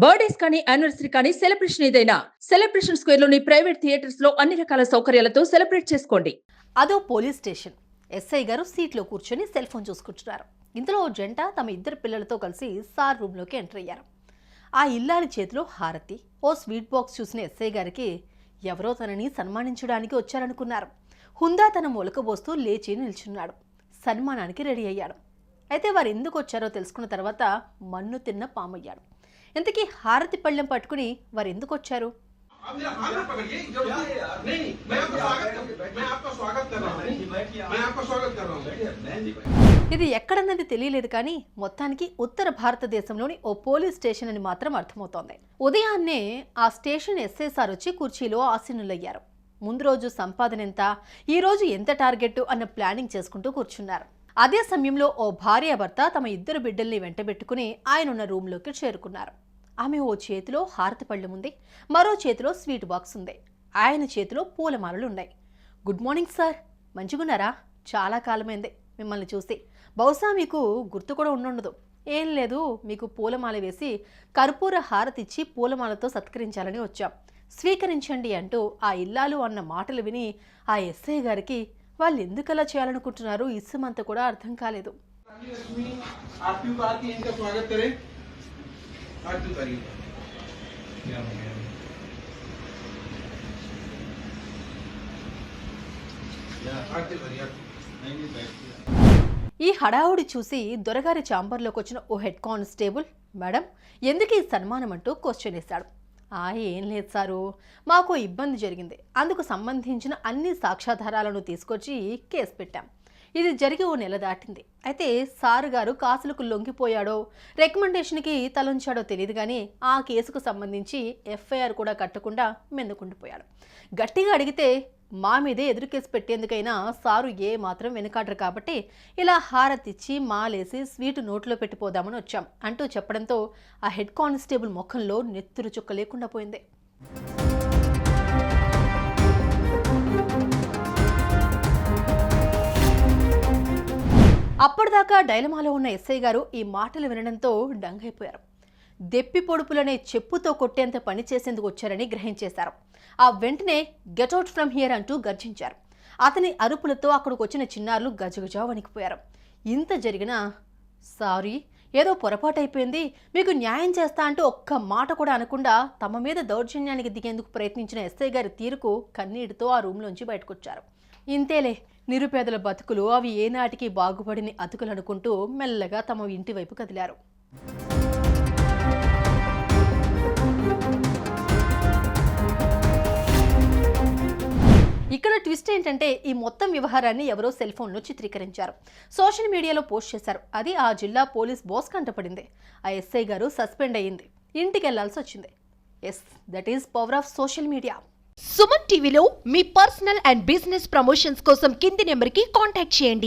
Birthdays కానీ anniversary కానీ celebration ఏదైనా సెలబ్రేషన్ స్క్వేర్ లోని ప్రైవేట్ థియేటర్స్ లో అన్ని రకాల సౌకర్యాలతో సెలబ్రేట్ చేసుకోండి. అదో పోలీస్ స్టేషన్. ఎస్ఐ గారు సీట్లో కూర్చొని సెల్ ఫోన్ చూసుకుంటున్నారు. ఇంతలో ఓ జంట తమ ఇద్దరు పిల్లలతో కలిసి సార్ రూమ్లోకి ఎంటర్ అయ్యారు. ఆ ఇల్లాలి చేతిలో హారతి, ఓ స్వీట్ బాక్స్ చూసిన ఎస్ఐ గారికి ఎవరో తనని సన్మానించడానికి వచ్చారనుకున్నారు. హుందాతనం ఒలకబోస్తూ లేచి నిల్చున్నాడు. సన్మానానికి రెడీ అయ్యాడు. అయితే వారు ఎందుకు వచ్చారో తెలుసుకున్న తర్వాత మన్ను తిన్న పామయ్యాడు. ఇంతకీ హారతి పళ్ళెం పట్టుకుని వారు ఎందుకు వచ్చారు? ఇది ఎక్కడన్నది తెలియలేదు, కానీ మొత్తానికి ఉత్తర భారతదేశంలోని ఓ పోలీస్ స్టేషన్ అని మాత్రం అర్థమవుతోంది. ఉదయాన్నే ఆ స్టేషన్ ఎస్ఐ సార్ వచ్చి కుర్చీలో ఆసీనులయ్యారు. ముందు రోజు సంపాదన ఎంత, ఈ రోజు ఎంత టార్గెట్ అన్న ప్లానింగ్ చేసుకుంటూ కూర్చున్నారు. అదే సమయంలో ఓ భార్యాభర్త తమ ఇద్దరు బిడ్డల్ని వెంటబెట్టుకుని ఆయనున్న రూమ్లోకి చేరుకున్నారు. ఆమె ఓ చేతిలో హారతి పళ్ళెం ఉంది, మరో చేతిలో స్వీట్ బాక్స్ ఉంది, ఆయన చేతిలో పూలమాలలున్నాయి. గుడ్ మార్నింగ్ సార్, మంచిగున్నారా? చాలా కాలమైంది మిమ్మల్ని చూసి. బహుశా మీకు గుర్తు కూడా ఉండుండదు. ఏం లేదు, మీకు పూలమాల వేసి కర్పూర హారతిచ్చి పూలమాలతో సత్కరించాలని వచ్చాం, స్వీకరించండి అంటూ ఆ ఇల్లాలు అన్న మాటలు విని ఆ ఎస్ఐ గారికి వాళ్ళు ఎందుకలా చేయాలనుకుంటున్నారు ఇసుమంతా కూడా అర్థం కాలేదు. ఈ హడావుడి చూసి దొరగారి ఛాంబర్లోకి వచ్చిన ఓ హెడ్ కానిస్టేబుల్, మేడం ఎందుకు ఈ సన్మానం అంటూ క్వశ్చన్ వేశాడు. ఏం లేదు సారు, మాకు ఇబ్బంది జరిగింది, అందుకు సంబంధించిన అన్ని సాక్ష్యాధారాలను తీసుకొచ్చి కేసు పెట్టాం. ఇది జరిగి ఓ నెల దాటింది. అయితే సారు గారు కాసులకు లొంగిపోయాడో రికమెండేషన్కి తలంచాడో తెలియదు, కానీ ఆ కేసుకు సంబంధించి ఎఫ్ఐఆర్ కూడా కట్టకుండా మెందుకుండిపోయాడు. గట్టిగా అడిగితే మా మీదే ఎదురు కేసు పెట్టేందుకైనా సారు ఏ మాత్రం వెనుకాడరు, కాబట్టి ఇలా హారతిచ్చి మాలేసి స్వీటు నోట్లో పెట్టిపోదామని వచ్చాం అంటూ చెప్పడంతో ఆ హెడ్ కానిస్టేబుల్ ముఖంలో నెత్తురు చుక్క లేకుండా పోయింది. అప్పటిదాకా డైలమాలో ఉన్న ఎస్ఐ గారు ఈ మాటలు వినడంతో డంగైపోయారు. దెప్పి పొడుపులనే చెప్పుతో కొట్టేంత పని చేసేందుకు వచ్చారని గ్రహించేశారు. ఆ వెంటనే గెట్అవుట్ ఫ్రమ్ హియర్ అంటూ గర్జించారు. అతని అరుపులతో అక్కడికి వచ్చిన చిన్నారులు గజగజా వణికిపోయారు. ఇంత జరిగినా సారీ, ఏదో పొరపాటు అయిపోయింది, మీకు న్యాయం చేస్తా అంటూ ఒక్క మాట కూడా అనకుండా తమ మీద దౌర్జన్యానికి దిగేందుకు ప్రయత్నించిన ఎస్ఐ గారి తీరుకు కన్నీటితో ఆ రూమ్లోంచి బయటకొచ్చారు. ఇంతేలే, నిరుపేదల బతుకులు అవి ఏనాటికి బాగుపడిన అతుకులు అనుకుంటూ మెల్లగా తమ ఇంటి వైపు కదిలారు. ఇక్కడ ట్విస్ట్ ఏంటంటే ఈ మొత్తం వ్యవహారాన్ని ఎవరో సెల్ ఫోన్లో చిత్రీకరించారు, సోషల్ మీడియాలో పోస్ట్ చేశారు. అది ఆ జిల్లా పోలీస్ బాస్ కంటపడింది. ఆ ఎస్ఐ గారు సస్పెండ్ అయ్యింది, ఇంటికి వెళ్లాల్సి వచ్చింది. Yes, that is power of social media. Suman టీవీలో మీ పర్సనల్ అండ్ బిజినెస్ ప్రమోషన్స్ కోసం కింది నెంబర్కి కాంటాక్ట్ చేయండి.